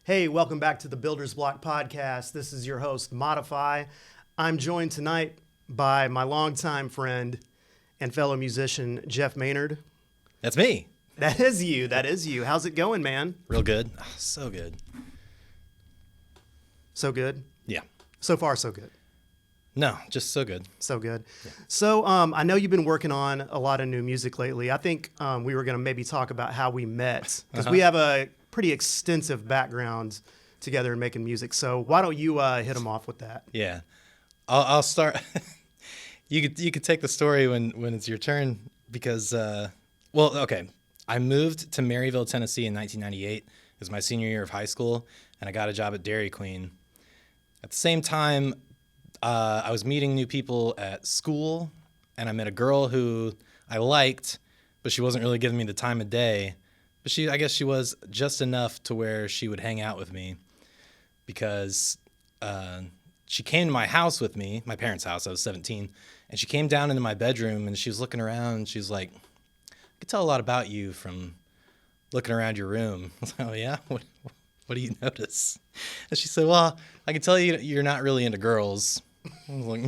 Hey, welcome back to the Builder's Block Podcast. This is your host, Modify. I'm joined tonight by my longtime friend and fellow musician, Jeff Maynard. That's me. That is you. That is you. How's it going, man? Real good. Oh, so good. So good? Yeah. So far, so good. No, just so good. So good. Yeah. So I know you've been working on a lot of new music lately. I think we were going to maybe talk about how we met because we have a pretty extensive background together in making music. So why don't you hit them off with that? Yeah. I'll start. You could take the story when it's your turn because, okay. I moved to Maryville, Tennessee in 1998. It was my senior year of high school, and I got a job at Dairy Queen. At the same time, I was meeting new people at school, and I met a girl who I liked, but she wasn't really giving me the time of day. But I guess she was just enough to where she would hang out with me because she came to my house with me, my parents' house. I was 17, and she came down into my bedroom, and she was looking around, and she's like, I could tell a lot about you from looking around your room. I was like, oh, yeah? What do you notice? And she said, well, I can tell you're not really into girls. I was like,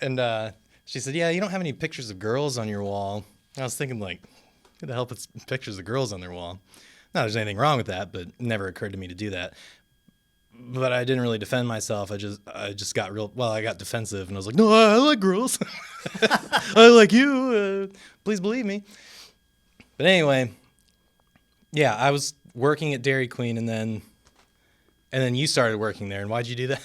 And she said, yeah, you don't have any pictures of girls on your wall. I was thinking, like, who the hell puts pictures of girls on their wall? Not there's anything wrong with that, but it never occurred to me to do that. But I didn't really defend myself. I just got I got defensive, and I was like, no, I like girls. I like you. Please believe me. But anyway, yeah, I was working at Dairy Queen, and then you started working there. And why'd you do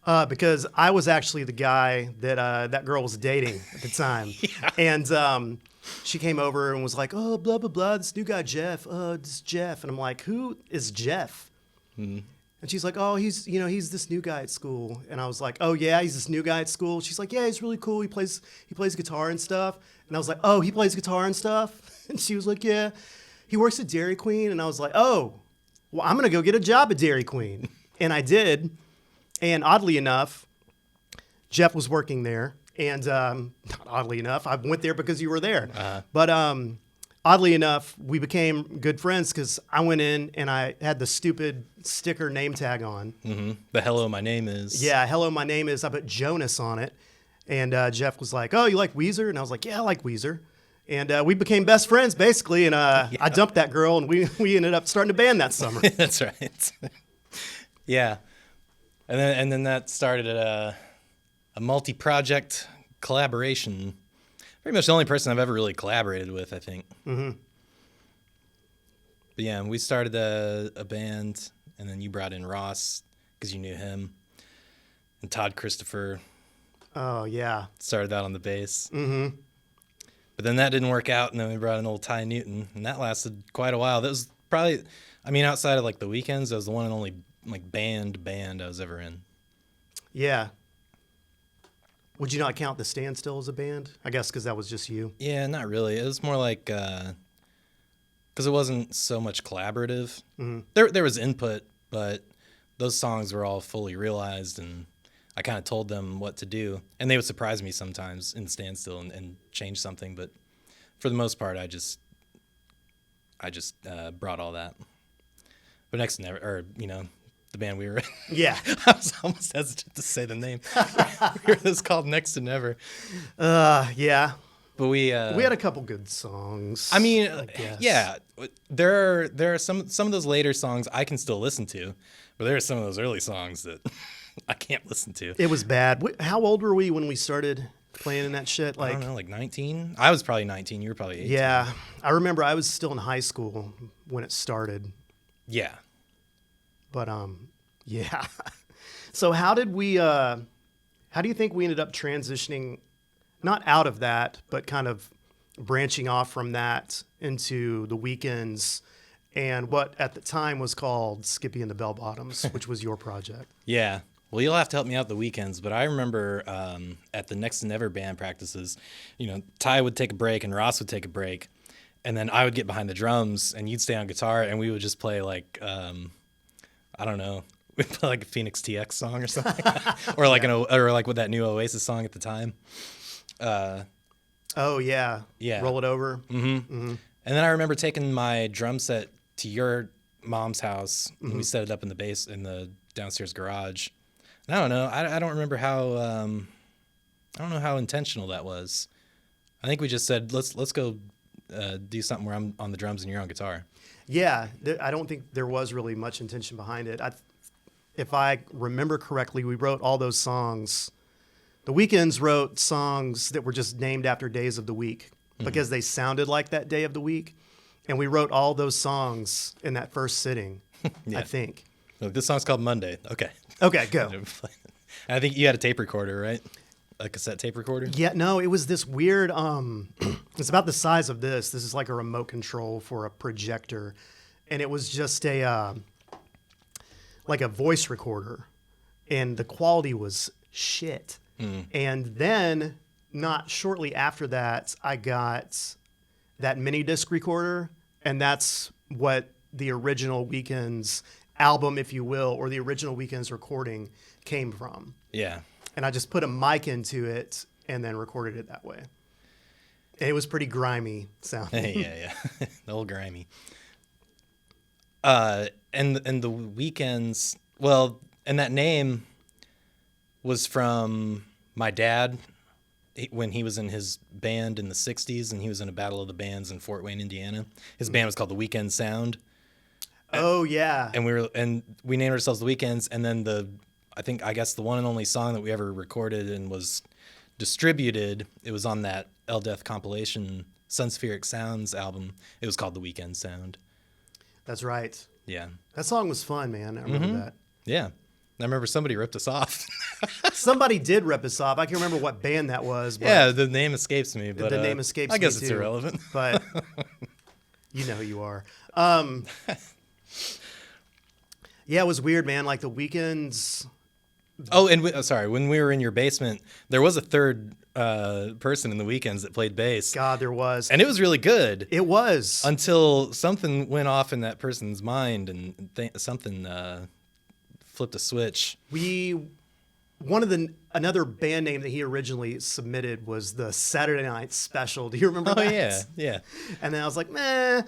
that? Because I was actually the guy that that girl was dating at the time. Yeah. And she came over and was like, oh, blah, blah, blah, this new guy, Jeff. This is Jeff. And I'm like, who is Jeff? Mm-hmm. And she's like, oh, he's this new guy at school. And I was like, oh, yeah, he's this new guy at school. She's like, yeah, he's really cool. He plays guitar and stuff. And I was like, oh, he plays guitar and stuff? And she was like, yeah. He works at Dairy Queen. And I was like, oh, well, I'm going to go get a job at Dairy Queen. And I did. And oddly enough, Jeff was working there. And not oddly enough, I went there because you were there. Uh-huh. But oddly enough, we became good friends because I went in and I had the stupid sticker name tag on. Mm-hmm. The hello, my name is. Yeah, hello, my name is. I put Jonas on it. And Jeff was like, oh, you like Weezer? And I was like, yeah, I like Weezer. And we became best friends, basically. And Yeah. I dumped that girl, and we ended up starting a band that summer. That's right. Yeah. And then that started a multi-project collaboration. Pretty much the only person I've ever really collaborated with, I think. Mm-hmm. But yeah, we started a band, and then you brought in Ross because you knew him, and Todd Christopher. Oh, yeah. Started that on the bass. Mm-hmm. But then that didn't work out, and then we brought in old Ty Newton, and that lasted quite a while. That was probably, outside of like the weekends, that was the one and only like band I was ever in. Yeah. Would you not count The Standstill as a band? I guess because that was just you. Yeah, not really. It was more like because it wasn't so much collaborative. Mm-hmm. There was input, but those songs were all fully realized, and I kind of told them what to do, and they would surprise me sometimes in Standstill and change something. But for the most part, I just brought all that. But Next to Never, or the band we were in. Yeah. I was almost hesitant to say the name. It was called Next to Never. Yeah. But we had a couple good songs. guess. Yeah. There are some of those later songs I can still listen to, but there are some of those early songs that I can't listen to. It was bad. How old were we when we started playing in that shit? I don't know, like 19? I was probably 19. You were probably 18. Yeah. I remember I was still in high school when it started. Yeah. But yeah. So how do you think we ended up transitioning, not out of that, but kind of branching off from that into the Weekends and what at the time was called Skippy and the Bell Bottoms, which was your project? Yeah. Well, you'll have to help me out the weekends, but I remember at the Next to Never band practices, Ty would take a break and Ross would take a break, and then I would get behind the drums and you'd stay on guitar, and we would just play like I don't know, we'd play like a Phoenix TX song or something, or like or like with that new Oasis song at the time. Oh yeah, yeah, Roll It Over. Mm-hmm. Mm-hmm. And then I remember taking my drum set to your mom's house. And we set it up in the downstairs garage. And I don't know. I don't remember how. I don't know how intentional that was. I think we just said let's go do something where I'm on the drums and you're on guitar. Yeah, I don't think there was really much intention behind it. If I remember correctly, we wrote all those songs. The Weekends wrote songs that were just named after days of the week because they sounded like that day of the week. And we wrote all those songs in that first sitting, I think. Look, this song's called Monday. Okay. Okay, go. I think you had a tape recorder, right? A cassette tape recorder? Yeah, no, it was this weird, it's about the size of this. This is like a remote control for a projector. And it was just like a voice recorder. And the quality was shit. And then, not shortly after that, I got that mini disc recorder. And that's what the original Weekends album, if you will, or the original Weekends recording came from. Yeah. And I just put a mic into it and then recorded it that way. And it was pretty grimy sounding. Yeah. The old grimy. And the Weekends, well, and that name was from my dad when he was in his band in the 60s and he was in a battle of the bands in Fort Wayne, Indiana. His band was called the Weekend Sound. Oh, yeah. And we named ourselves the Weekends, and then I guess the one and only song that we ever recorded and was distributed, it was on that El Death compilation, Sunspheric Sounds album. It was called The Weekend Sound. That's right. Yeah. That song was fun, man. I remember that. Yeah. I remember somebody ripped us off. Somebody did rip us off. I can't remember what band that was. But Yeah, the name escapes me. But the name escapes me, I guess it's too. irrelevant. But you know who you are. Yeah, it was weird, man. Like the Weekends. Oh, and when we were in your basement, there was a third person in the Weekends that played bass. God, there was. And it was really good. It was. Until something went off in that person's mind and something flipped a switch. Another band name that he originally submitted was the Saturday Night Special. Do you remember that? Oh, yeah. And then I was like, meh.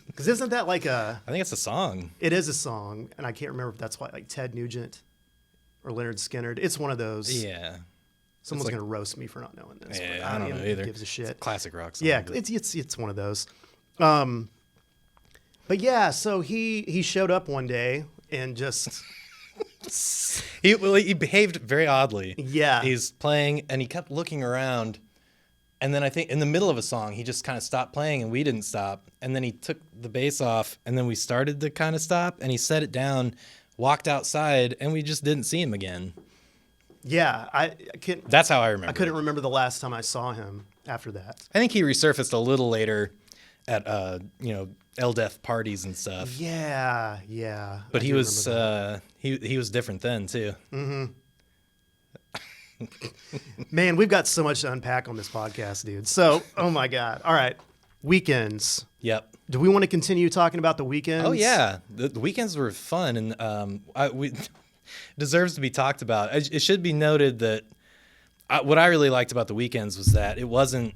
Because isn't that like I think it's a song. It is a song, and I can't remember if that's like Ted Nugent or Leonard Skinner. It's one of those. Yeah. Someone's going to roast me for not knowing this. Yeah, but I don't know either. Gives a shit. It's a classic rock song. Yeah, it's one of those. But yeah, so he showed up one day and just he behaved very oddly. Yeah. He's playing and he kept looking around, and then I think in the middle of a song he just kind of stopped playing and we didn't stop, and then he took the bass off and then we started to kind of stop and he set it down, walked outside, and we just didn't see him again. Yeah, I can't. That's how I remember. I couldn't remember the last time I saw him after that. I think he resurfaced a little later at El Death parties and stuff. Yeah. But he was he was different then too. Mm-hmm. Man, we've got so much to unpack on this podcast, dude. So, oh my God. All right, Weekends. Yep. Do we want to continue talking about the Weekends? Oh yeah, the Weekends were fun, and we deserves to be talked about. It should be noted that what I really liked about the Weekends was that it wasn't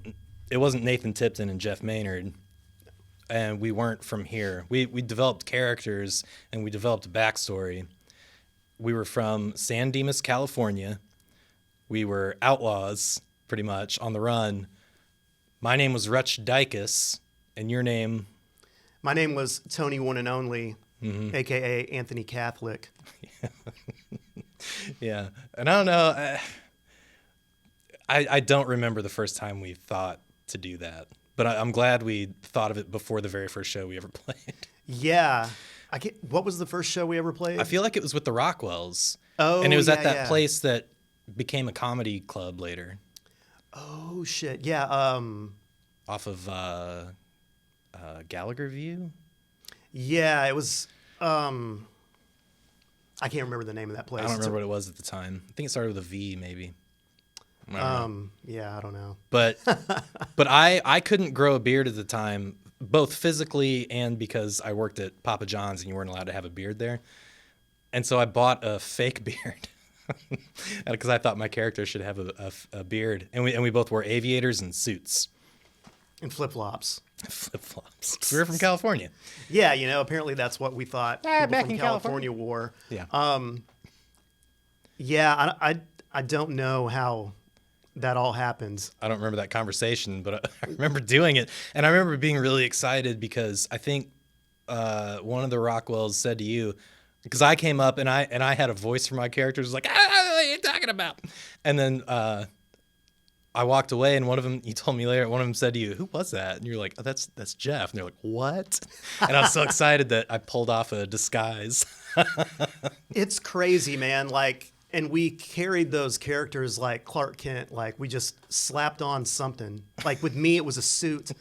Nathan Tipton and Jeff Maynard, and we weren't from here. We developed characters and we developed a backstory. We were from San Dimas, California. We were outlaws, pretty much, on the run. My name was Rutch Dykus, and your name? My name was Tony One and Only, a.k.a. Anthony Catholic. Yeah. And I don't know. I don't remember the first time we thought to do that. But I'm glad we thought of it before the very first show we ever played. Yeah. What was the first show we ever played? I feel like it was with the Rockwells. Oh, and it was at that yeah. place that became a comedy club later. Oh, shit. Yeah. Off of Gallagher View? Yeah, it was... I can't remember the name of that place. I don't remember what it was at the time. I think it started with a V, maybe. Yeah, I don't know. But I couldn't grow a beard at the time, both physically and because I worked at Papa John's and you weren't allowed to have a beard there. And so I bought a fake beard because I thought my character should have a beard. And we both wore aviators and suits. And flip-flops. Flip-flops. We were from California. Yeah, apparently that's what we thought people back from in California wore. Yeah. Yeah, I don't know how that all happens. I don't remember that conversation, but I remember doing it. And I remember being really excited because I think one of the Rockwells said to you, because I came up and I had a voice for my characters. It was like, what are you talking about? And then I walked away, and one of them, you told me later, one of them said to you, who was that? And you're like, oh, that's Jeff. And they're like, what? And I was so excited that I pulled off a disguise. It's crazy, man. And we carried those characters like Clark Kent. We just slapped on something. With me, it was a suit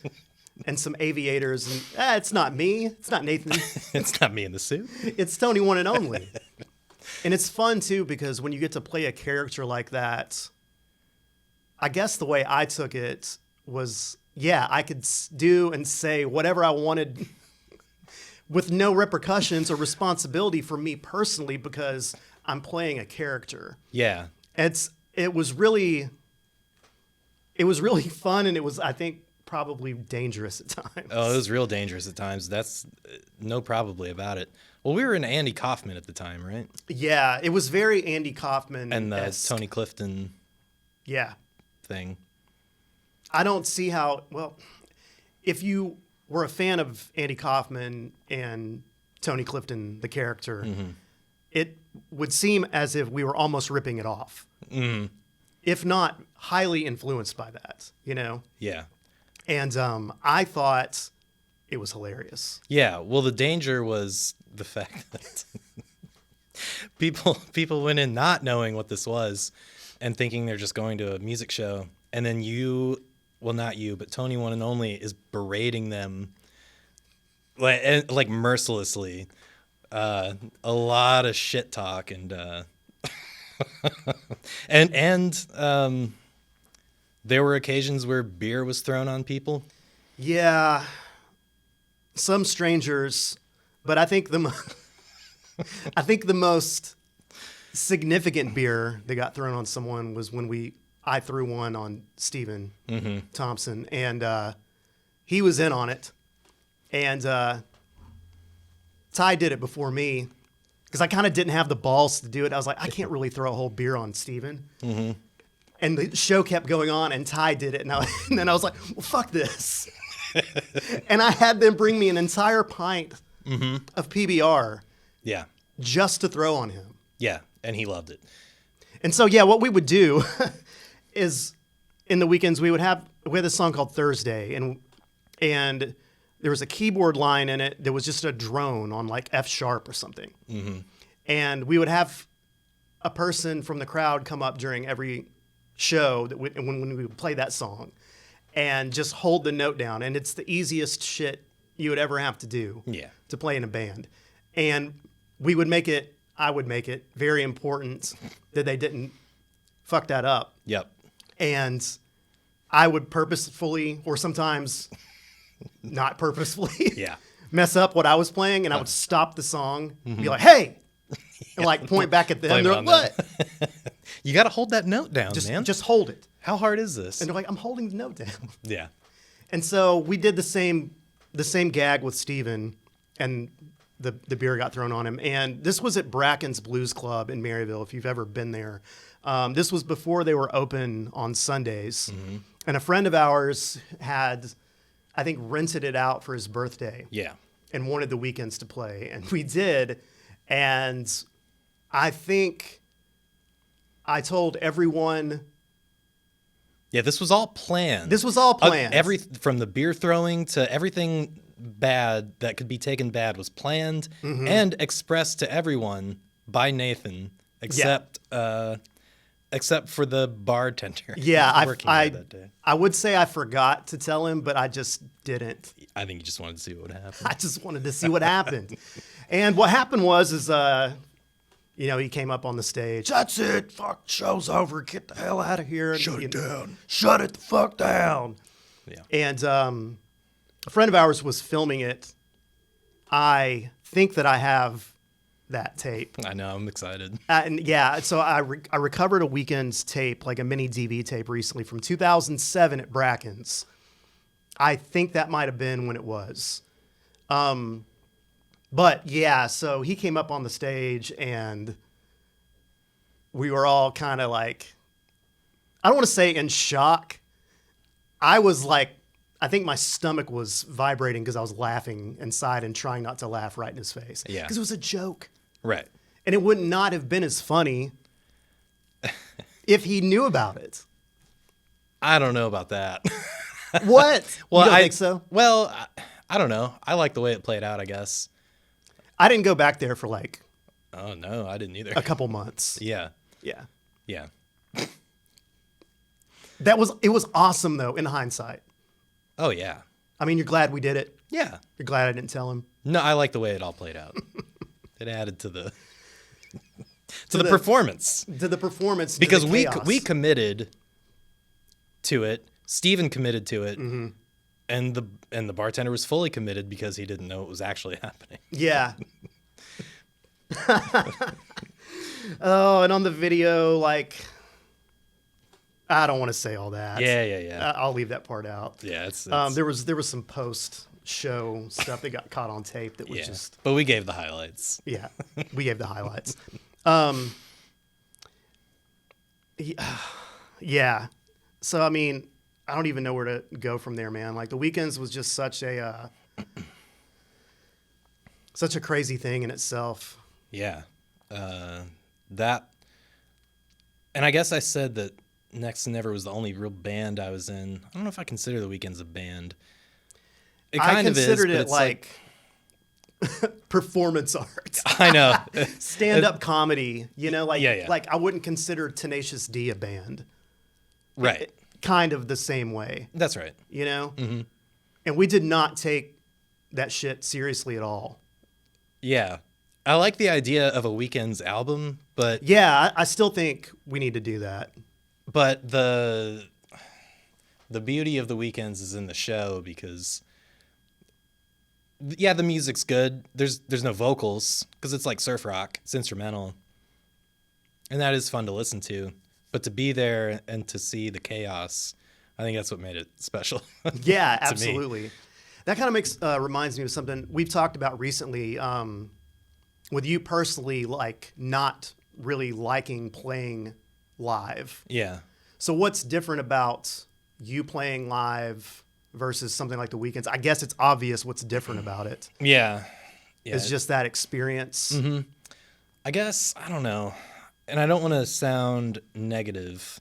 and some aviators. And it's not me. It's not Nathan. It's not me in the suit. It's Tony One and Only. And it's fun, too, because when you get to play a character like that, I guess the way I took it was, I could do and say whatever I wanted with no repercussions or responsibility for me personally because I'm playing a character. Yeah. It was really fun, and it was, I think, probably dangerous at times. Oh, it was real dangerous at times. That's no probably about it. Well, we were in Andy Kaufman at the time, right? Yeah, it was very Andy Kaufman and the Tony Clifton thing. I don't see how, if you were a fan of Andy Kaufman and Tony Clifton, the character, it would seem as if we were almost ripping it off. Mm. If not highly influenced by that, Yeah. And I thought it was hilarious. Yeah. Well, the danger was the fact that people went in not knowing what this was and thinking they're just going to a music show. And then not you, but Tony One and Only is berating them like mercilessly. A lot of shit talk and and there were occasions where beer was thrown on people. Yeah, some strangers, but I think the most significant beer that got thrown on someone was when I threw one on Stephen Thompson, and he was in on it, and Ty did it before me because I kind of didn't have the balls to do it. I was like, I can't really throw a whole beer on Stephen. Mm-hmm. And the show kept going on, and Ty did it, and then I was like, well, fuck this. And I had them bring me an entire pint of PBR just to throw on him. Yeah, and he loved it. And so, what we would do is in the weekends, we had this song called Thursday, and there was a keyboard line in it that was just a drone on F sharp or something. Mm-hmm. And we would have a person from the crowd come up during every show when we would play that song and just hold the note down. And it's the easiest shit you would ever have to do to play in a band. And I would make it very important that they didn't fuck that up. Yep. And I would purposefully, or sometimes not purposefully, mess up what I was playing, and I would stop the song, be like, hey, and point back at them. They're like, what? You got to hold that note down, man. Just hold it. How hard is this? And they're like, I'm holding the note down. Yeah. And so we did the same gag with Steven, and the beer got thrown on him. And this was at Bracken's Blues Club in Maryville, if you've ever been there. This was before they were open on Sundays. Mm-hmm. And a friend of ours had, I think, rented it out for his birthday. Yeah. And wanted the weekends to play. And we did. And I think I told everyone. Yeah, this was all planned. From the beer throwing to everything bad that could be taken bad was planned and expressed to everyone by Nathan, except for the bartender. Yeah, I would say I forgot to tell him, but I just didn't. I think you just wanted to see what would happen. I just wanted to see what happened. And what happened was he came up on the stage. That's it. Fuck, show's over. Get the hell out of here. Shut it down. Shut it the fuck down. Yeah. And a friend of ours was filming it. I think that I have that tape. I know. I'm excited. So I recovered a weekend's tape, like a mini DV tape recently from 2007 at Bracken's. I think that might have been when it was. But yeah, so he came up on the stage and we were all kind of like, I don't want to say in shock. I was like, I think my stomach was vibrating because I was laughing inside and trying not to laugh right in his face. Yeah. Because it was a joke. Right. And it would not have been as funny if he knew about it. I don't know about that. What? Well, you don't I think so? Well, I don't know. I like the way it played out, I guess. I didn't go back there for like Oh, no, I didn't either. a couple months. Yeah. Yeah. Yeah. It was awesome though, in hindsight. Oh, yeah. I mean, you're glad we did it. Yeah. You're glad I didn't tell him. No, I like the way it all played out. It added to the to the performance. To the performance. Because to the we chaos. committed to it. Steven committed to it. Mm-hmm. And the bartender was fully committed because he didn't know it was actually happening. Yeah. Oh, and on the video, like, I don't want to say all that. Yeah. I'll leave that part out. Yeah, it's there was some post show stuff that got caught on tape that was just but we gave the highlights. yeah. We gave the highlights. Yeah. So I mean, I don't even know where to go from there, man. Like the Weekends was just such a crazy thing in itself. Yeah. That, and I guess I said that Next to Never was the only real band I was in. I don't know if I consider the Weekends a band. It kind of is, considered but it it's like performance art, I know. stand-up comedy. You know, like Yeah. like I wouldn't consider Tenacious D a band. Right. Kind of the same way. That's right. You know, and we did not take that shit seriously at all. Yeah. I like the idea of a Weekends album, but Yeah, I still think we need to do that. but the beauty of the Weekends is in the show because yeah, the music's good. There's no vocals because it's like surf rock. It's instrumental. And that is fun to listen to. But to be there and to see the chaos, I think that's what made it special. Yeah, to me. absolutely. That kind of reminds me of something we've talked about recently. With you personally, like not really liking playing live. Yeah. So what's different about you playing live versus something like the Weekends? I guess it's obvious what's different about it. Yeah. It's just that experience. I guess, I don't know. And I don't want to sound negative.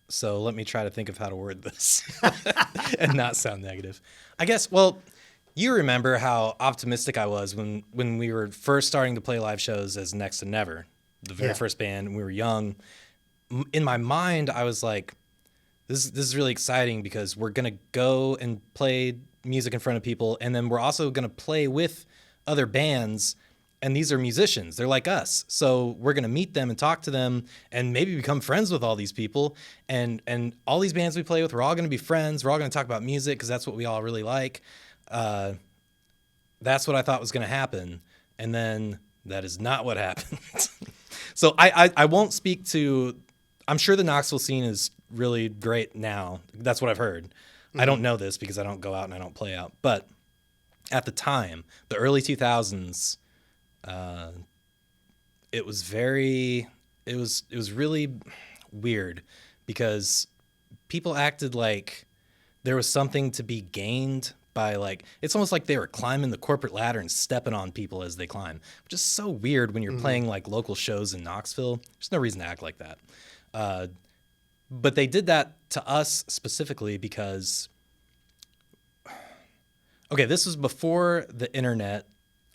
So let me try to think of how to word this and not sound negative. I guess, well, you remember how optimistic I was when we were first starting to play live shows as Next to Never, the very first band, and we were young. In my mind, I was like, this is really exciting because we're going to go and play music in front of people, and then we're also going to play with other bands, and these are musicians. They're like us. So we're going to meet them and talk to them and maybe become friends with all these people. And all these bands we play with, we're all going to be friends. We're all going to talk about music because that's what we all really like. That's what I thought was going to happen. And then that is not what happened. So I won't speak to, I'm sure the Knoxville scene is really great now. That's what I've heard. I don't know this because I don't go out and I don't play out. But at the time, the early 2000s, it was really weird because people acted like there was something to be gained by, like, it's almost like they were climbing the corporate ladder and stepping on people as they climb, which is so weird when you're playing like local shows in Knoxville. There's no reason to act like that. But they did that to us specifically because, okay, this was before the internet.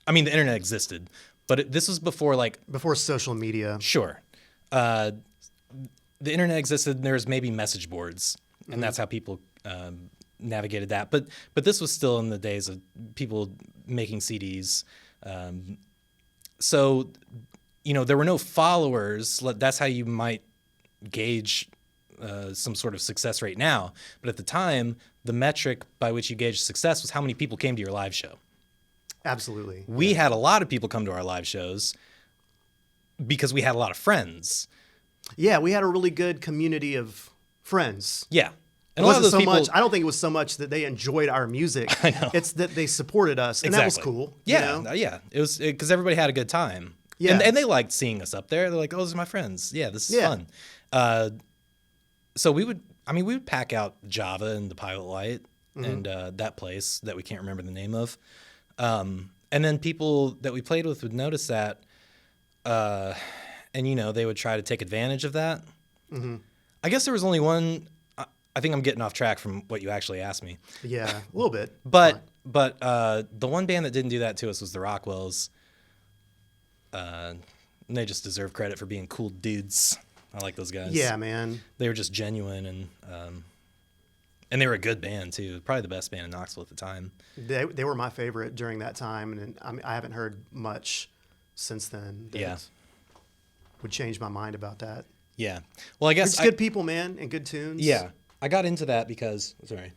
I mean, the internet existed, but this was before, like... Before social media. Sure. The internet existed, and there was maybe message boards, and that's how people navigated that. But this was still in the days of people making CDs. So, you know, there were no followers. That's how you might gauge some sort of success rate now. But at the time, the metric by which you gauge success was how many people came to your live show. Absolutely. We had a lot of people come to our live shows because we had a lot of friends. Yeah, we had a really good community of friends. Yeah. And It a lot of wasn't those so people, much. I don't think it was so much that they enjoyed our music. I know. It's that they supported us, and that was cool. Yeah, You know? yeah. It was because everybody had a good time. Yeah. And they liked seeing us up there. They're like, "Oh, those are my friends. Yeah, this is Yeah. fun." So we would pack out Java and the Pilot Light and that place that we can't remember the name of. And then people that we played with would notice that, and they would try to take advantage of that. I guess there was only one. I think I'm getting off track from what you actually asked me. Yeah, a little bit. But the one band that didn't do that to us was the Rockwells. And they just deserve credit for being cool dudes. I like those guys. Yeah, man. They were just genuine and they were a good band too. Probably the best band in Knoxville at the time. They were my favorite during that time, and I haven't heard much since then. That would change my mind about that. Yeah. Well, I guess It's good people, man, and good tunes. Yeah, I got into that because I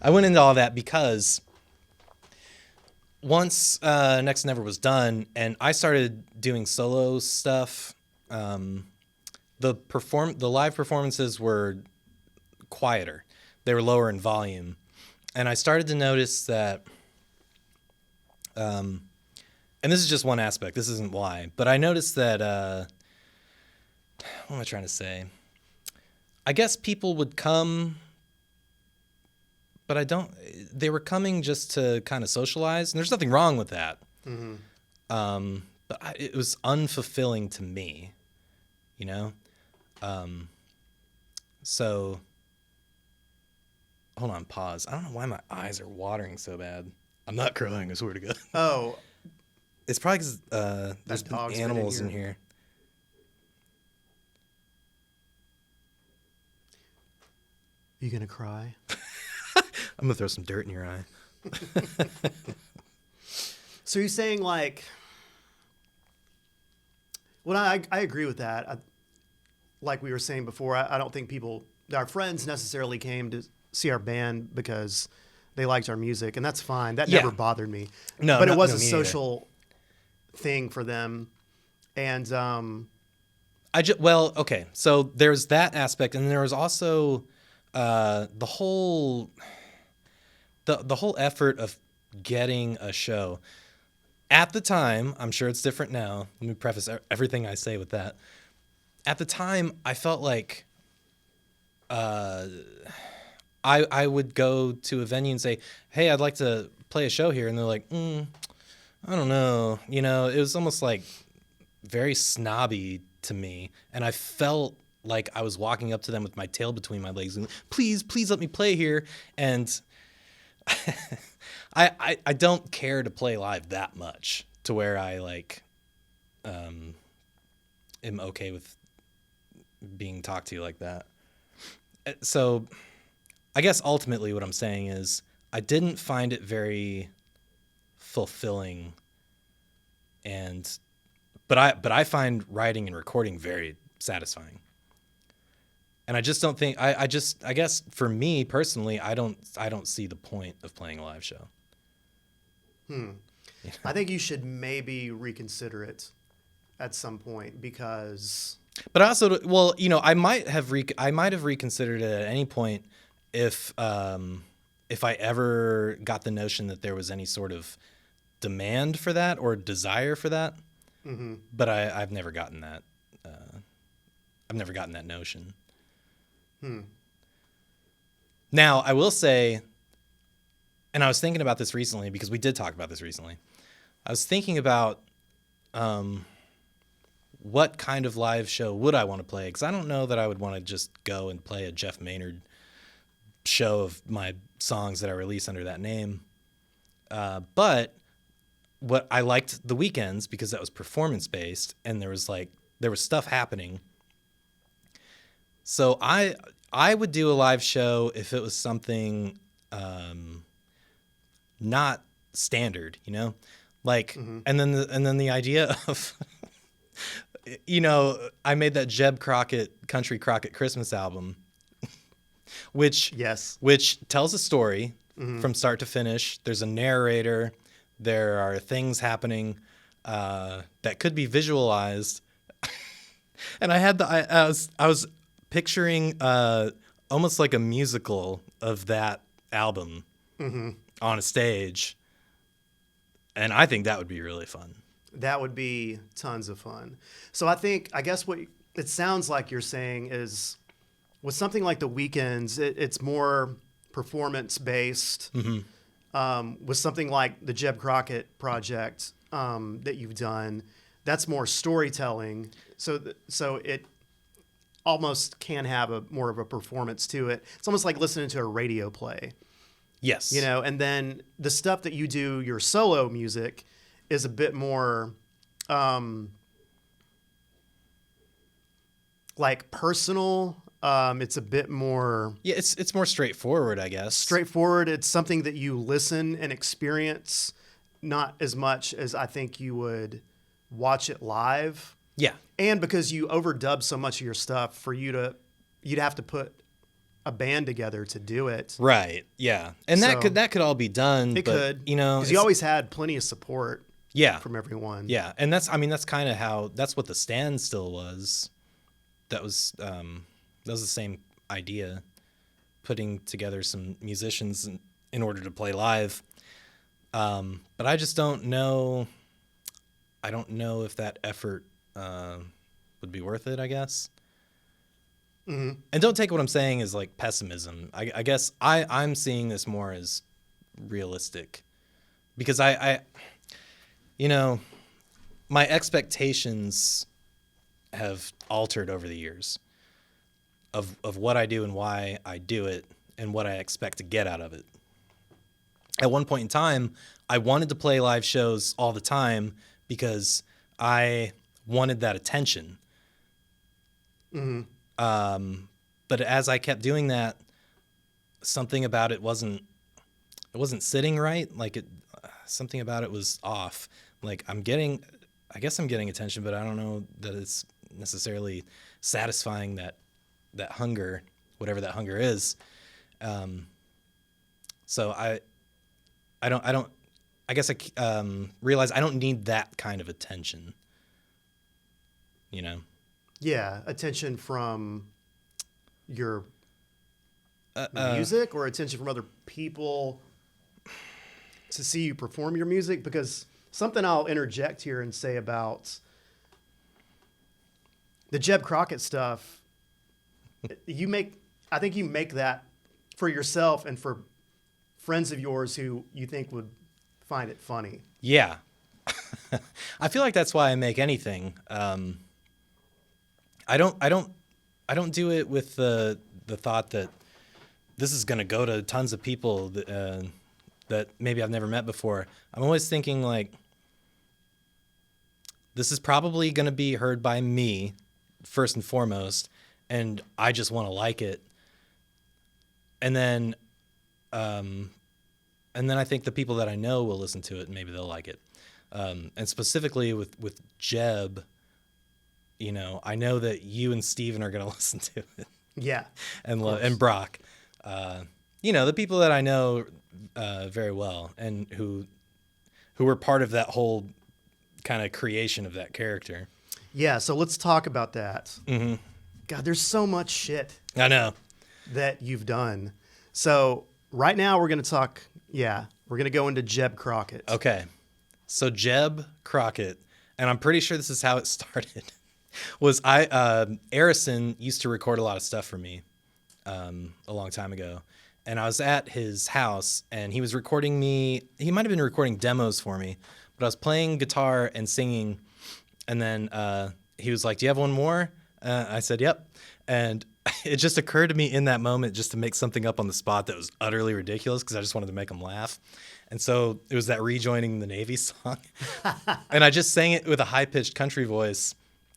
went into all that because once Next Never was done, and I started doing solo stuff. The live performances were quieter; they were lower in volume, and I started to notice that. And this is just one aspect. This isn't why, but I noticed that. What am I trying to say? I guess people would come, but they were coming just to kind of socialize, and there's nothing wrong with that. But it was unfulfilling to me, So, hold on, pause. I don't know why my eyes are watering so bad. I'm not crying, I swear to God. Oh, It's probably because there's dog's been animals in here. you gonna cry? I'm gonna throw some dirt in your eye. So you're saying well, I agree with that. Like we were saying before, I don't think our friends necessarily came to see our band because they liked our music, and that's fine. That never bothered me. No, but it was no, a me social thing for them, and okay. So there's that aspect, and there was also the whole effort of getting a show. At the time, I'm sure it's different now. Let me preface everything I say with that. At the time, I felt like I would go to a venue and say, "Hey, I'd like to play a show here," and they're like, I don't know. It was almost like very snobby to me, and I felt like I was walking up to them with my tail between my legs and, please let me play here. And I don't care to play live that much to where I am okay with being talked to like that. So I guess ultimately what I'm saying is I didn't find it very fulfilling, but I find writing and recording very satisfying. And I just don't think I guess for me personally, I don't see the point of playing a live show. I think you should maybe reconsider it at some point because. But also, well, I might have reconsidered it at any point if I ever got the notion that there was any sort of demand for that or desire for that. Mm-hmm. But I've never gotten that. I've never gotten that notion. Now, I will say, and I was thinking about this recently because we did talk about this recently. I was thinking about what kind of live show would I want to play, because I don't know that I would want to just go and play a Jeff Maynard show of my songs that I release under that name. But what I liked the weekends because that was performance based and there was stuff happening. So I would do a live show if it was something not standard, and then the idea of I made that Jeb Crockett Country Crockett Christmas album, which tells a story from start to finish. There's a narrator. There are things happening that could be visualized. And I was picturing almost like a musical of that album on a stage, and I think that would be really fun. That would be tons of fun. So I guess what it sounds like you're saying is with something like The Weeknd's, it's more performance based. With something like the Jeb Crockett project that you've done, that's more storytelling. So it almost can have a more of a performance to it. It's almost like listening to a radio play. Yes. And then the stuff that you do, your solo music, is a bit more like personal. It's a bit more Yeah, it's more straightforward, I guess. straightforward. It's something that you listen and experience, not as much as I think you would watch it live. Yeah. And because you overdub so much of your stuff, you'd have to put a band together to do it. Right. Yeah. And So- that could all be done. It but, could, you know, because you always had plenty of support yeah. from everyone. Yeah. And that's kind of that's what the standstill was. That was the same idea, putting together some musicians in order to play live. But I just don't know. I don't know if that effort would be worth it, I guess. And don't take what I'm saying as like pessimism. I guess I'm seeing this more as realistic, because I my expectations have altered over the years of what I do and why I do it and what I expect to get out of it. At one point in time, I wanted to play live shows all the time because I wanted that attention. But as I kept doing that, something about it wasn't sitting right. Like something about it was off. Like I guess I'm getting attention, but I don't know that it's necessarily satisfying that hunger, whatever that hunger is. So I guess I realize I don't need that kind of attention. Yeah, attention from your music, or attention from other people to see you perform your music. Because something I'll interject here and say about the Jeb Crockett stuff, I think you make that for yourself and for friends of yours who you think would find it funny. Yeah. I feel like that's why I make anything. I don't do it with the thought that this is going to go to tons of people that maybe I've never met before. I'm always thinking like, this is probably going to be heard by me first and foremost, and I just want to like it. And then I think the people that I know will listen to it and maybe they'll like it. And specifically with Jeb, I know that you and Steven are going to listen to it. Yeah. And Brock, the people that I know very well and who were part of that whole kind of creation of that character. Yeah, so let's talk about that. Mm-hmm. God, there's so much shit. I know. That you've done. So right now we're going to go into Jeb Crockett. Okay. So Jeb Crockett, and I'm pretty sure this is how it started, was Arison used to record a lot of stuff for me a long time ago. And I was at his house, and he was recording me. He might have been recording demos for me, but I was playing guitar and singing. And then he was like, "Do you have one more?" I said, "Yep." And it just occurred to me in that moment just to make something up on the spot that was utterly ridiculous because I just wanted to make him laugh. And so it was that Rejoining the Navy song. And I just sang it with a high-pitched country voice.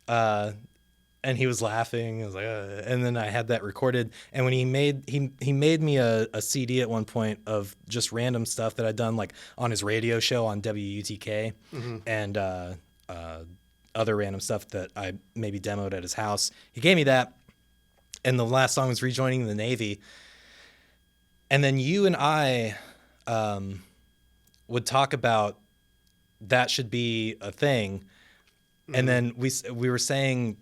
And he was laughing. I was like, and then I had that recorded. And when he made me a CD at one point of just random stuff that I'd done, like on his radio show on WUTK, and other random stuff that I maybe demoed at his house. He gave me that, and the last song was Rejoining the Navy. And then you and I would talk about that should be a thing. And then we were saying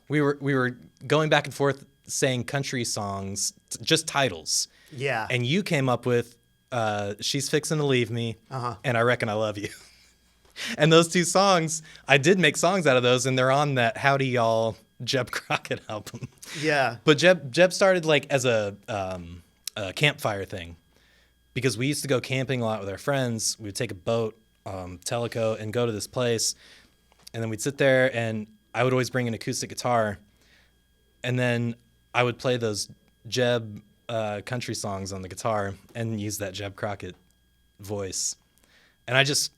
we were going back and forth saying country songs, just titles. Yeah. And you came up with She's Fixin' to Leave Me and I Reckon I Love You. And those two songs, I did make songs out of those, and they're on that Howdy Y'all Jeb Crockett album. Yeah. But Jeb started like as a campfire thing, because we used to go camping a lot with our friends. We would take a boat, Teleco, and go to this place, and then we'd sit there, and I would always bring an acoustic guitar, and then I would play those Jeb country songs on the guitar and use that Jeb Crockett voice. And I just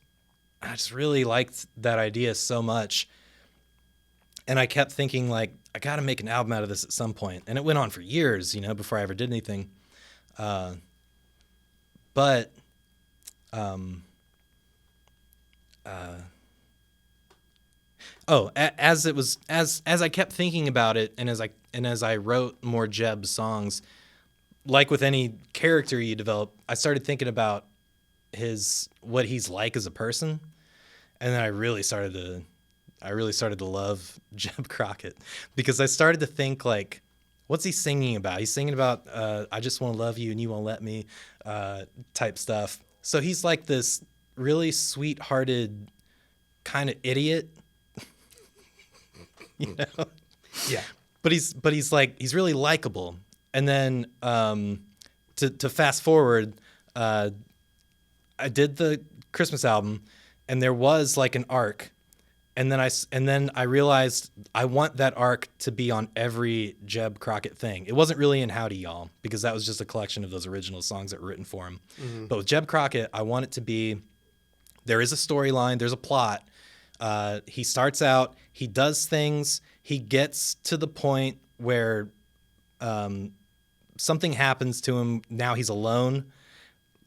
really liked that idea so much. And I kept thinking, like, I got to make an album out of this at some point. And it went on for years, before I ever did anything. But as I kept thinking about it, and as I wrote more Jeb songs, like with any character you develop, I started thinking about what he's like as a person, and then I really started to love Jeb Crockett, because I started to think, like, what's he singing about? He's singing about I just want to love you and you won't let me type stuff. So he's like this really sweet-hearted kind of idiot, Yeah. But he's really likable. And then to fast forward, I did the Christmas album, and there was like an arc, and then I realized I want that arc to be on every Jeb Crockett thing. It wasn't really in Howdy Y'all, because that was just a collection of those original songs that were written for him. Mm-hmm. But with Jeb Crockett, I want it to be, there is a storyline, there's a plot. He starts out, he does things, he gets to the point where something happens to him. Now he's alone,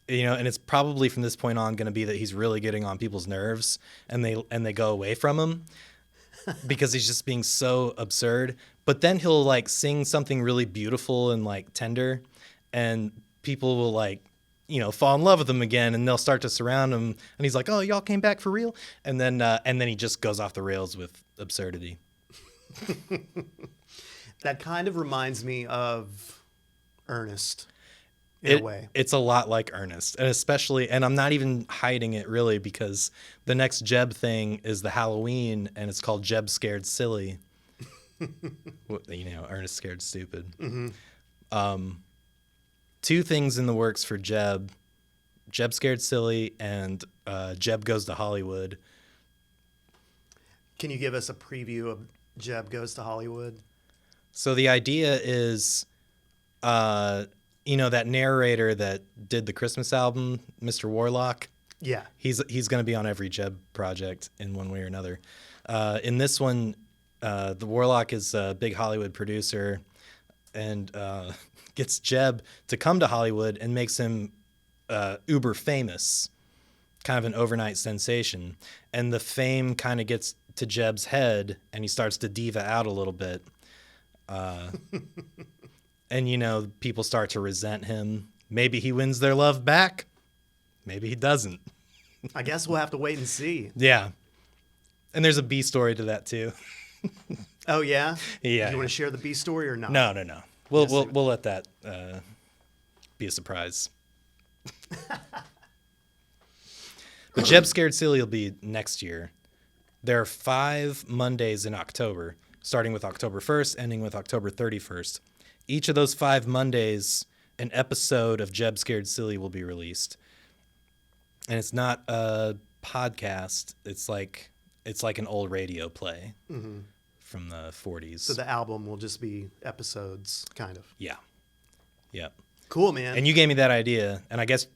and it's probably from this point on going to be that he's really getting on people's nerves, and they go away from him because he's just being so absurd. But then he'll like sing something really beautiful and like tender, and people will like, fall in love with him again, and they'll start to surround him, and he's like, "Oh, y'all came back for real?" And then he just goes off the rails with absurdity. That kind of reminds me of Ernest in a way. It's a lot like Ernest, and I'm not even hiding it really, because the next Jeb thing is the Halloween, and it's called Jeb Scared Silly. Ernest Scared Stupid. Mm-hmm. Two things in the works for Jeb Scared Silly and Jeb Goes to Hollywood. Can you give us a preview of Jeb Goes to Hollywood? So the idea is, that narrator that did the Christmas album, Mr. Warlock. Yeah. He's going to be on every Jeb project in one way or another. In this one, the Warlock is a big Hollywood producer, and gets Jeb to come to Hollywood and makes him uber famous, kind of an overnight sensation. And the fame kind of gets to Jeb's head, and he starts to diva out a little bit. And, people start to resent him. Maybe he wins their love back. Maybe he doesn't. I guess we'll have to wait and see. Yeah. And there's a B story to that, too. Oh, yeah? Yeah. Do you want to share the B story or not? No. We'll let that be a surprise. But Jeb Scared Silly will be next year. There are 5 Mondays in October, starting with October 1st, ending with October 31st. Each of those 5 Mondays, an episode of Jeb Scared Silly will be released. And it's not a podcast. It's like an old radio play from the 40s. So the album will just be episodes, kind of. Yeah. Yeah. Cool, man. And you gave me that idea, and I guess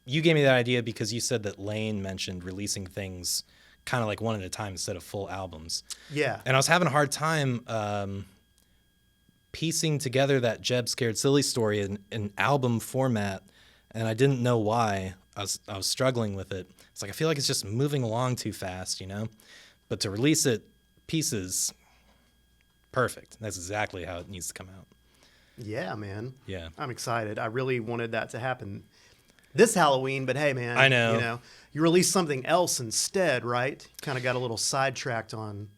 you gave me that idea because you said that Lane mentioned releasing things kind of like one at a time instead of full albums. Yeah. And I was having a hard time piecing together that Jeb Scared Silly story in an album format, and I didn't know why. I was struggling with it. It's like, I feel like it's just moving along too fast, But to release it pieces, perfect. That's exactly how it needs to come out. Yeah, man. Yeah. I'm excited. I really wanted that to happen. this Halloween, but hey, man, I know. You released something else instead, right? Kind of got a little sidetracked on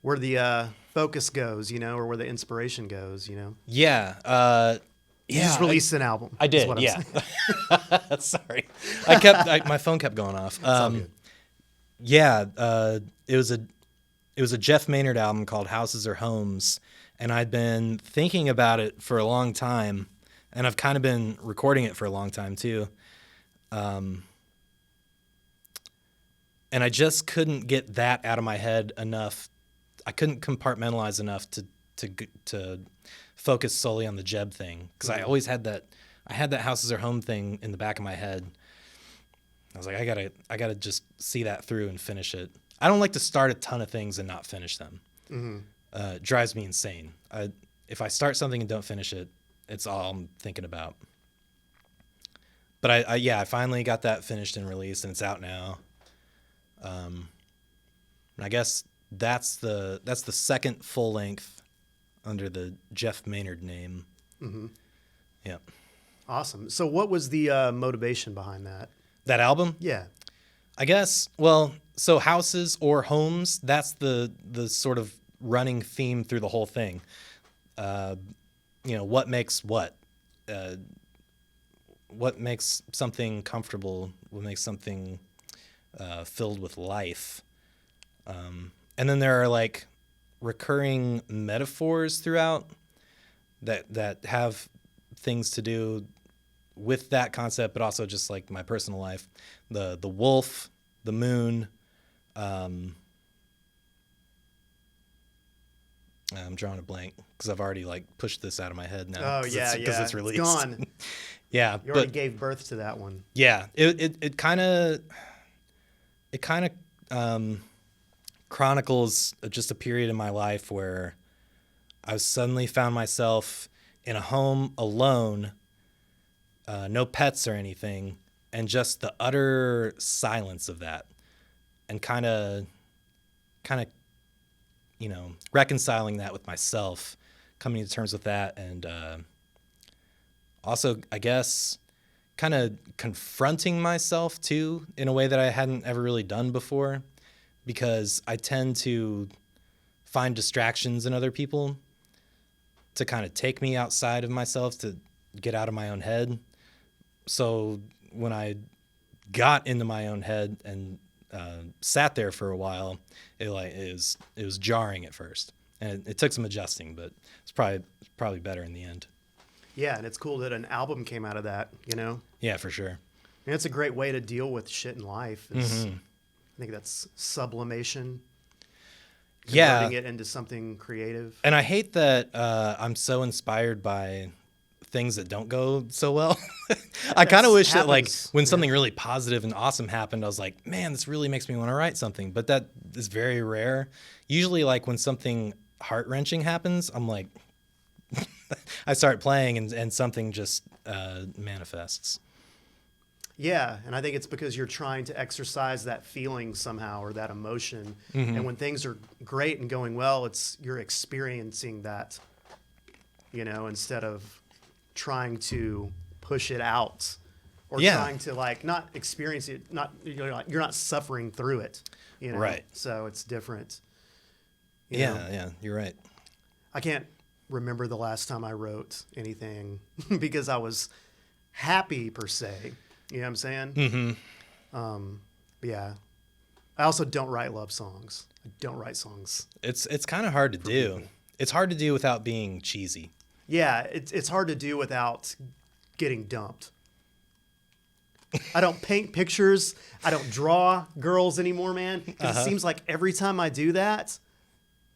where the focus goes, or where the inspiration goes, Yeah. You just released an album. I is did. what I'm Yeah. saying. Sorry. My phone kept going off. all good. Yeah. It was a Jeff Maynard album called Houses or Homes. And I'd been thinking about it for a long time, and I've kind of been recording it for a long time too. And I just couldn't get that out of my head enough. I couldn't compartmentalize enough to focus solely on the Jeb thing, because I always had that. I had that Houses or Home thing in the back of my head. I was like, I gotta just see that through and finish it. I don't like to start a ton of things and not finish them. Mm-hmm. It drives me insane. If I start something and don't finish it, it's all I'm thinking about. But I finally got that finished and released, and it's out now. And I guess that's the second full length under the Jeff Maynard name. Mm-hmm. Yeah. Awesome. So what was the motivation behind that? That album? Yeah. I guess, well, so Houses or Homes, that's the sort of running theme through the whole thing. What makes what? What makes something comfortable? What makes something filled with life? And then there are like recurring metaphors throughout that have things to do with that concept, but also just like my personal life. The wolf, the moon. I'm drawing a blank because I've already like pushed this out of my head now. Oh yeah, because it's released. It's gone. Yeah, you already gave birth to that one. Yeah, it kind of chronicles just a period in my life where I suddenly found myself in a home alone, no pets or anything, and just the utter silence of that, and kind of reconciling that with myself, coming to terms with that, and also, I guess, kind of confronting myself too in a way that I hadn't ever really done before, because I tend to find distractions in other people to kind of take me outside of myself, to get out of my own head. So when I got into my own head and sat there for a while, it was jarring at first, and it took some adjusting, but it's probably better in the end. Yeah, and it's cool that an album came out of that, Yeah, for sure. And it's a great way to deal with shit in life. I think that's sublimation. Converting it into something creative. And I hate that I'm so inspired by things that don't go so well. I kind of wish that like when something really positive and awesome happened, I was like, man, this really makes me want to write something. But that is very rare. Usually like when something heart-wrenching happens, I'm like, I start playing and something just manifests. Yeah, and I think it's because you're trying to exercise that feeling somehow, or that emotion. Mm-hmm. And when things are great and going well, you're experiencing that, instead of trying to push it out, or trying to like not experience it. You're not suffering through it. Right. So it's different. Yeah, you're right. I can't remember the last time I wrote anything because I was happy per se. You know what I'm saying? Mm-hmm. Yeah. I also don't write love songs. I don't write songs. It's kind of hard to do. People. It's hard to do without being cheesy. Yeah, it's hard to do without getting dumped. I don't paint pictures. I don't draw girls anymore, man. Because it seems like every time I do that,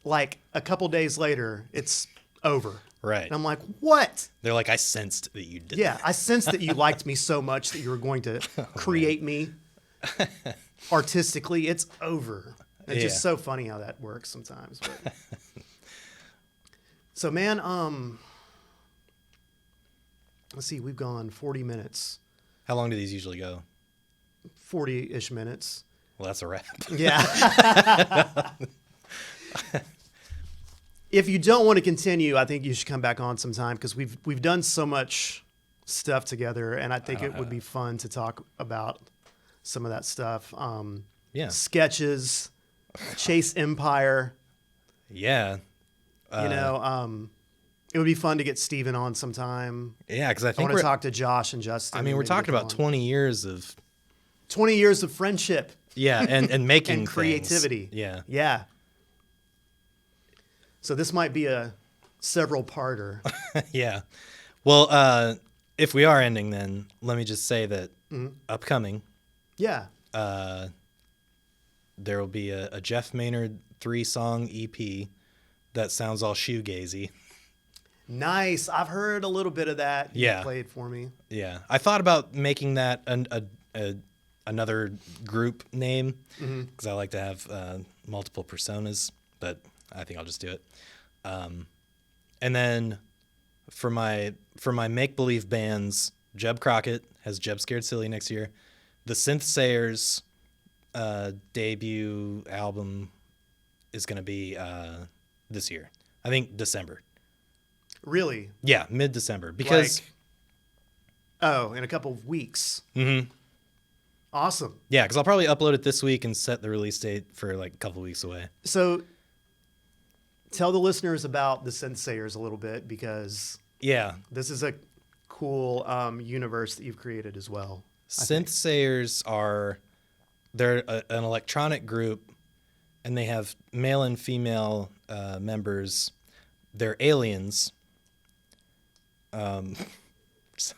like a couple days later, it's over. Right. And I'm like, what? They're like, I sensed that you did. Yeah, I sensed that you liked me so much that you were going to create me artistically. It's over. It's just so funny how that works sometimes. But. So, man, let's see. We've gone 40 minutes. How long do these usually go? 40-ish minutes. Well, that's a wrap. Yeah. If you don't want to continue, I think you should come back on sometime, because we've done so much stuff together, and I think it would be fun to talk about some of that stuff. Yeah. Sketches, Chase Empire. Yeah. It would be fun to get Steven on sometime. Yeah, because I I think want to talk to Josh and Justin. I mean, we're maybe talking get about them 20 years of 20 years of friendship. Yeah, and making and creativity. Things. Yeah. So this might be a several parter. Yeah. Well, if we are ending, then let me just say that upcoming, Yeah. there will be a Jeff Maynard 3-song EP that sounds all shoegazy. Nice. I've heard a little bit of that. Yeah. You played for me. Yeah, I thought about making that another group name because I like to have multiple personas, but I think I'll just do it. And then for my make believe bands, Jeb Crockett has Jeb Scared Silly next year. The Synthsayers debut album is going to be this year. I think December. Really? Yeah, mid-December because. In a couple of weeks. Mm-hmm. Awesome. Yeah, because I'll probably upload it this week and set the release date for like a couple of weeks away. So tell the listeners about the Synthsayers a little bit, because this is a cool universe that you've created as well. Synthsayers they're an electronic group, and they have male and female members. They're aliens. Sounds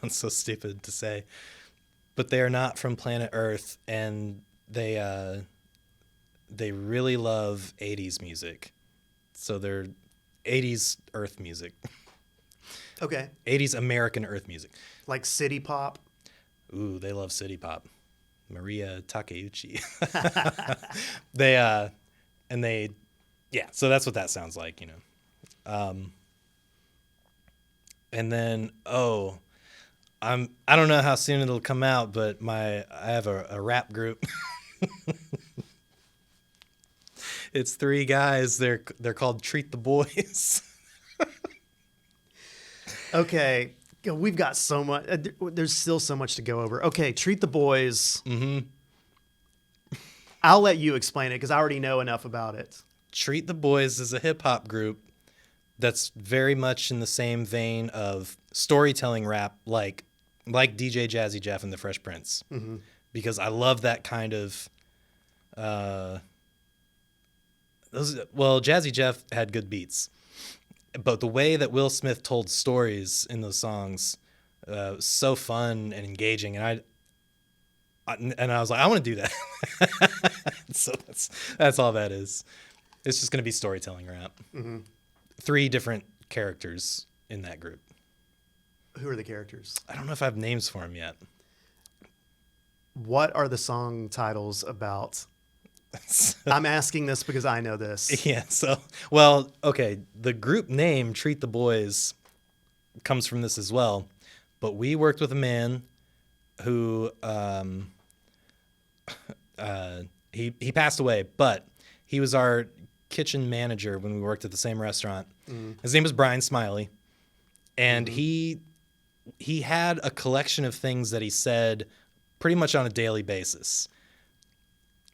so stupid to say, but they are not from planet Earth, and they really love 80s music. So they're 80s Earth music. Okay. 80s American Earth music. Like city pop. Ooh, they love city pop. Maria Takeuchi. So that's what that sounds like, you know. And then, I don't know how soon it'll come out, but I have a rap group. It's 3 guys. They're called Treat the Boys. Okay. We've got so much. There's still so much to go over. Okay, Treat the Boys. Mm-hmm. I'll let you explain it because I already know enough about it. Treat the Boys is a hip-hop group that's very much in the same vein of storytelling rap, like DJ Jazzy Jeff and the Fresh Prince, because I love that kind of. Jazzy Jeff had good beats, but the way that Will Smith told stories in those songs, was so fun and engaging, and I was like, I want to do that. So that's all that is. It's just going to be storytelling rap. Mm-hmm. 3 different characters in that group. Who are the characters? I don't know if I have names for them yet. What are the song titles about? I'm asking this because I know this. Yeah. Okay. The group name Treat the Boys comes from this as well, but we worked with a man who he passed away, but he was our kitchen manager when we worked at the same restaurant. His name was Brian Smiley, and he had a collection of things that he said pretty much on a daily basis.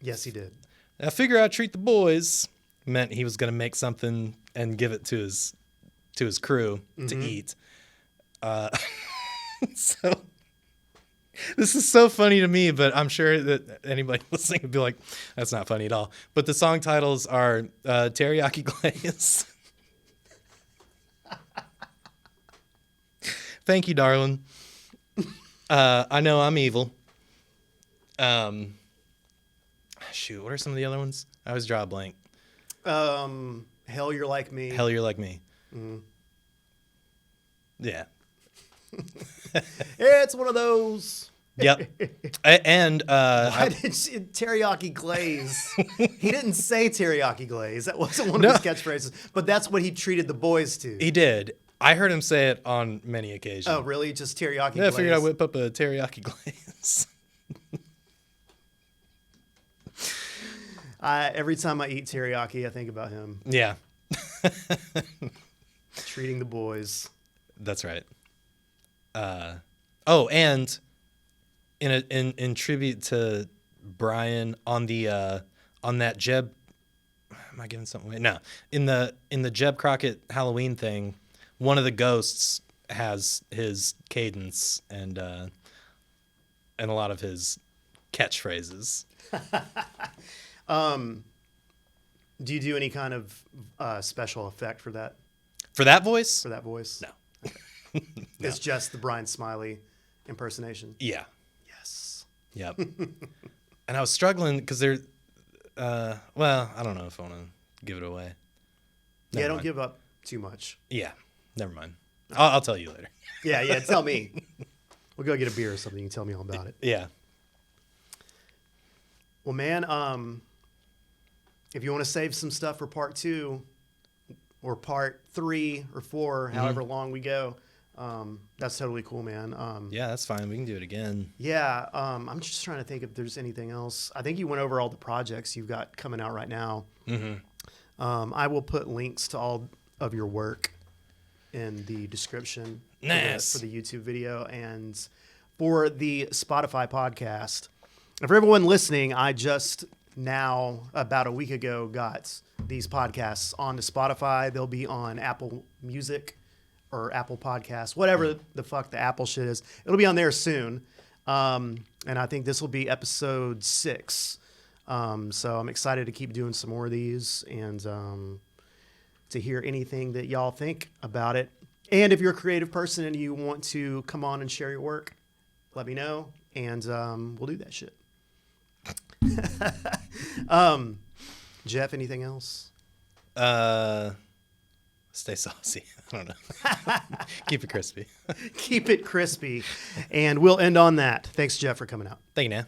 Yes, he did. I figure out Treat the Boys meant he was going to make something and give it to his crew to eat. So this is so funny to me, but I'm sure that anybody listening would be like, that's not funny at all. But the song titles are Teriyaki Glaze. Thank you, darling. I know I'm evil. Shoot, what are some of the other ones? I always draw a blank. Hell, You're Like Me. Hell, You're Like Me. Yeah. It's one of those. Yep. And Why did teriyaki glaze? He didn't say teriyaki glaze. That wasn't one of his catchphrases. But that's what he treated the boys to. He did. I heard him say it on many occasions. Oh, really? Just teriyaki I glaze? figured I'd whip up a teriyaki glaze. Every time I eat teriyaki, I think about him. Yeah. Treating the boys. That's right. Oh, and in tribute to Brian on that Jeb, am I giving something away? No. In the Jeb Crockett Halloween thing, one of the ghosts has his cadence and a lot of his catchphrases. Do you do any kind of special effect for that? For that voice? For that voice? No. Okay. No. It's just the Brian Smiley impersonation. Yeah. Yes. Yep. And I was struggling because I don't know if I want to give it away. Never don't give up too much. Yeah. Never mind. I'll tell you later. Yeah. Tell me. We'll go get a beer or something. You can tell me all about it. Yeah. Well, man, if you want to save some stuff for part 2 or part 3 or 4, however long we go, that's totally cool, man. Yeah, that's fine. We can do it again. Yeah. I'm just trying to think if there's anything else. I think you went over all the projects you've got coming out right now. Mm-hmm. I will put links to all of your work in the description for the YouTube video and for the Spotify podcast. And for everyone listening, I just now, about a week ago, got these podcasts onto Spotify. They'll be on Apple Music or Apple Podcasts, whatever the fuck the Apple shit is. It'll be on there soon. And I think this will be episode 6. So I'm excited to keep doing some more of these and to hear anything that y'all think about it. And if you're a creative person and you want to come on and share your work, let me know, and we'll do that shit. Jeff, anything else? Stay saucy. I don't know. Keep it crispy. Keep it crispy. And we'll end on that. Thanks, Jeff, for coming out. Thank you, Nan.